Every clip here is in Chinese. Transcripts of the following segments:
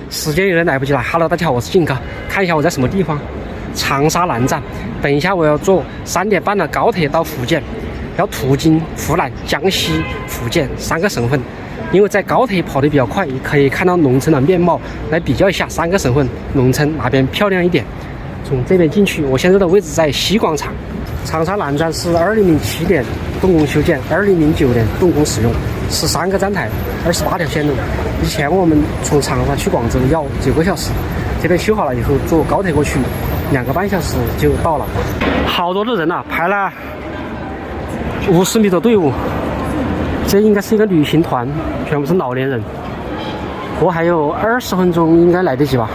时间有点来不及了。Hello， 大家好，我是静哥，看一下我在什么地方。长沙南站，等一下我要坐3点半的高铁到福建，要途经湖南、江西、福建3个省份。因为在高铁跑得比较快，也可以看到农村的面貌，来比较一下3个省份农村哪边漂亮一点。从这边进去，我现在的位置在西广场。长沙南站是2007年动工修建，2009年动工使用，13个站台，28条线路。以前我们从长沙去广州要9个小时，这边修好了以后坐高铁过去2个半小时就到了。好多的人啊，排了50米的队伍，这应该是一个旅行团，全部是老年人。我还有20分钟，应该来得及吧。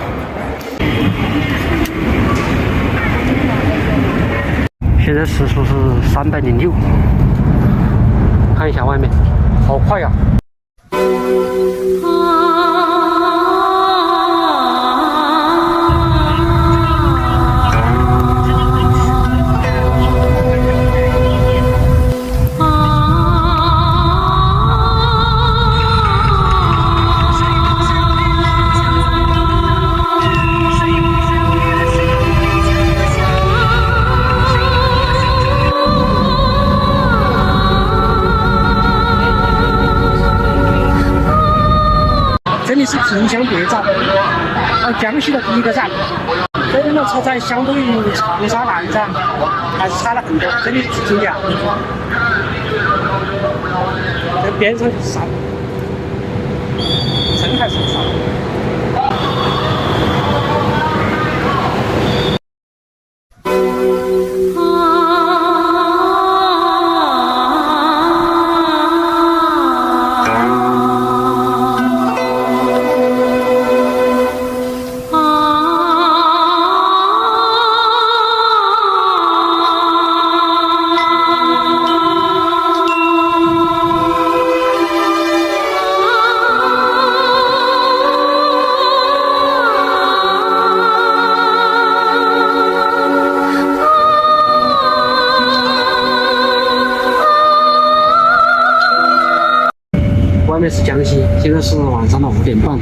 现在时速是306，看一下外面，好快呀！这里是萍乡别站，江西的第一个站。这边的车站相对于长沙南站还是差了很多，这里只停2个，这边上就是山，真还是山。外面是江西，现在是晚上的5点半，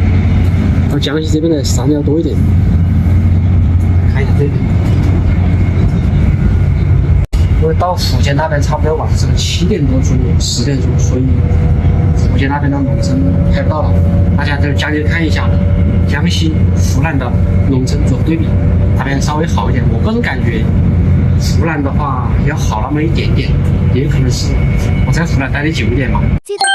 而江西这边的山要多一点。看一下这边，因为到福建那边差不多晚上7点多钟、10点钟，所以福建那边的农村拍不到了。大家就将就看一下江西、湖南的农村做对比，哪边稍微好一点。我个人感觉湖南的话要好那么一点点，也可能是我在湖南待的久一点嘛。记得